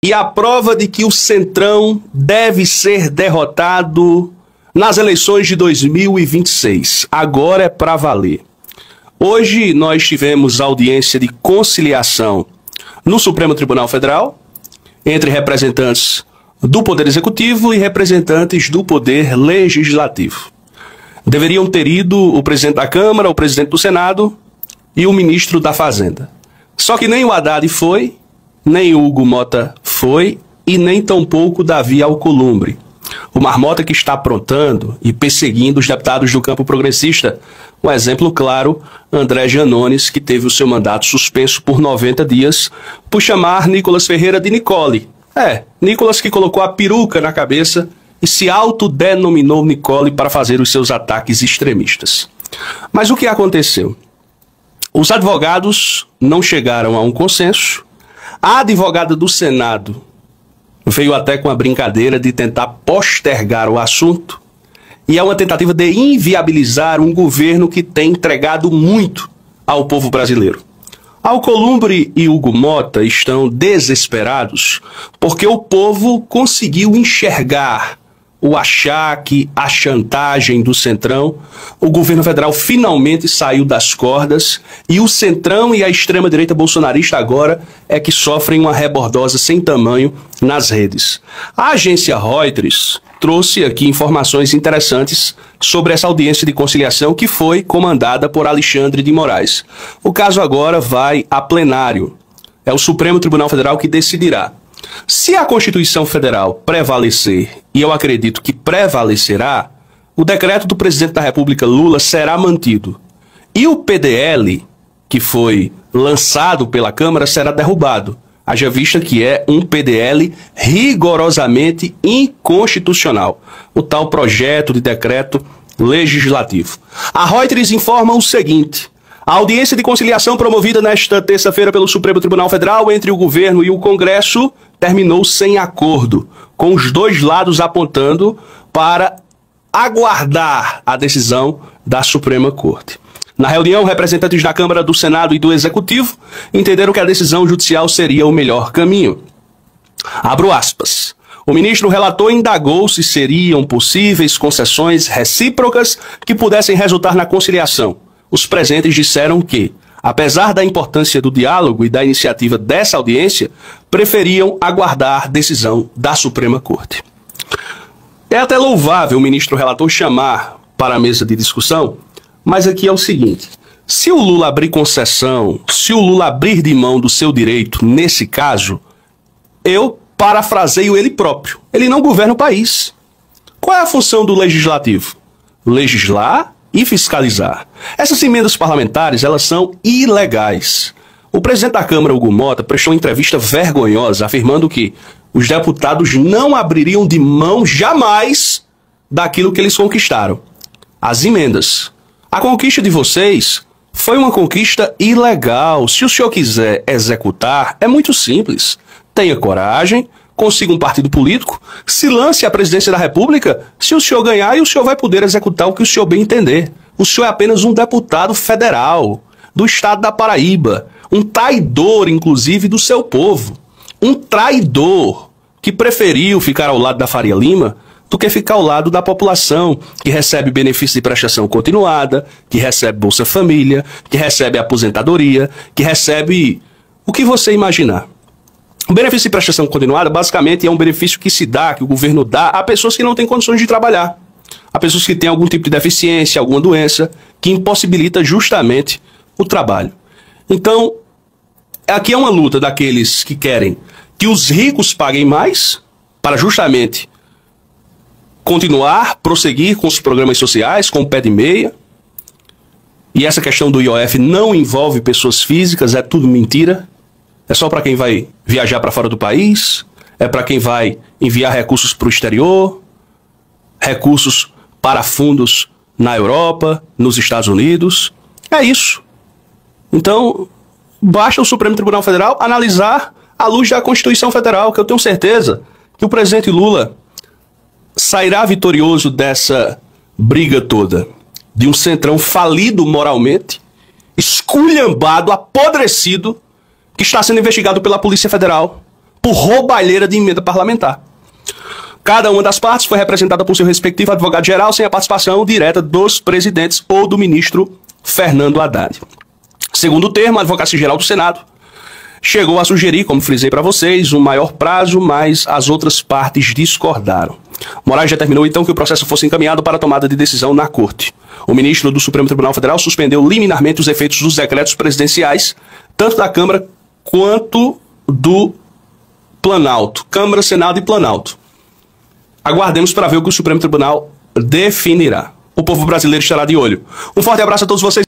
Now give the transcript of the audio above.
e a prova de que o Centrão deve ser derrotado nas eleições de 2026. Agora é para valer. Hoje nós tivemos audiência de conciliação no Supremo Tribunal Federal entre representantes do Poder Executivo e representantes do Poder Legislativo. Deveriam ter ido o presidente da Câmara, o presidente do Senado e o ministro da Fazenda. Só que nem o Haddad foi, nem o Hugo Mota foi e nem tampouco Davi Alcolumbre. O marmota que está aprontando e perseguindo os deputados do campo progressista. Um exemplo claro, André Janones, que teve o seu mandato suspenso por 90 dias por chamar Nicolas Ferreira de Nicole. Nicolas que colocou a peruca na cabeça e se autodenominou Nicole para fazer os seus ataques extremistas. Mas o que aconteceu? Os advogados não chegaram a um consenso. A advogada do Senado veio até com a brincadeira de tentar postergar o assunto, e é uma tentativa de inviabilizar um governo que tem entregado muito ao povo brasileiro. Alcolumbre e Hugo Mota estão desesperados porque o povo conseguiu enxergar o achaque, a chantagem do Centrão. O governo federal finalmente saiu das cordas e o Centrão e a extrema-direita bolsonarista agora é que sofrem uma rebordosa sem tamanho nas redes. A agência Reuters trouxe aqui informações interessantes sobre essa audiência de conciliação que foi comandada por Alexandre de Moraes. O caso agora vai a plenário. É o Supremo Tribunal Federal que decidirá. Se a Constituição Federal prevalecer, e eu acredito que prevalecerá, o decreto do presidente da República, Lula, será mantido. E o PDL, que foi lançado pela Câmara, será derrubado. Haja vista que é um PDL rigorosamente inconstitucional. O tal projeto de decreto legislativo. A Reuters informa o seguinte: a audiência de conciliação promovida nesta terça-feira pelo Supremo Tribunal Federal entre o governo e o Congresso terminou sem acordo, com os dois lados apontando para aguardar a decisão da Suprema Corte. Na reunião, representantes da Câmara, do Senado e do Executivo entenderam que a decisão judicial seria o melhor caminho. Abro aspas. O ministro relator indagou se seriam possíveis concessões recíprocas que pudessem resultar na conciliação. Os presentes disseram que, apesar da importância do diálogo e da iniciativa dessa audiência, preferiam aguardar decisão da Suprema Corte. É até louvável o ministro relator chamar para a mesa de discussão, mas aqui é o seguinte: se o Lula abrir concessão, se o Lula abrir de mão do seu direito, nesse caso, eu parafraseio ele próprio. Ele não governa o país. Qual é a função do legislativo? Legislar e fiscalizar. Essas emendas parlamentares, elas são ilegais. O presidente da Câmara, Hugo Mota, prestou uma entrevista vergonhosa, afirmando que os deputados não abririam de mão jamais daquilo que eles conquistaram. As emendas. A conquista de vocês foi uma conquista ilegal. Se o senhor quiser executar, é muito simples. Tenha coragem, consiga um partido político, se lance à presidência da República. Se o senhor ganhar, e o senhor vai poder executar o que o senhor bem entender. O senhor é apenas um deputado federal do estado da Paraíba, um traidor, inclusive, do seu povo. Um traidor que preferiu ficar ao lado da Faria Lima do que ficar ao lado da população, que recebe benefício de prestação continuada, que recebe Bolsa Família, que recebe aposentadoria, que recebe o que você imaginar. O benefício de prestação continuada, basicamente, é um benefício que se dá, que o governo dá a pessoas que não têm condições de trabalhar, a pessoas que têm algum tipo de deficiência, alguma doença, que impossibilita justamente o trabalho. Então, aqui é uma luta daqueles que querem que os ricos paguem mais, para justamente continuar, prosseguir com os programas sociais, com o pé de meia. E essa questão do IOF não envolve pessoas físicas, é tudo mentira. É só para quem vai viajar para fora do país, é para quem vai enviar recursos para o exterior, recursos para fundos na Europa, nos Estados Unidos. É isso. Então, basta o Supremo Tribunal Federal analisar à luz da Constituição Federal, que eu tenho certeza que o presidente Lula sairá vitorioso dessa briga toda, de um Centrão falido moralmente, esculhambado, apodrecido, que está sendo investigado pela Polícia Federal por roubalheira de emenda parlamentar. Cada uma das partes foi representada por seu respectivo advogado-geral, sem a participação direta dos presidentes ou do ministro Fernando Haddad. Segundo o termo, a Advocacia Geral do Senado chegou a sugerir, como frisei para vocês, um maior prazo, mas as outras partes discordaram. Moraes determinou então que o processo fosse encaminhado para a tomada de decisão na Corte. O ministro do Supremo Tribunal Federal suspendeu liminarmente os efeitos dos decretos presidenciais, tanto da Câmara quanto do Planalto. Câmara, Senado e Planalto. Aguardemos para ver o que o Supremo Tribunal definirá. O povo brasileiro estará de olho. Um forte abraço a todos vocês.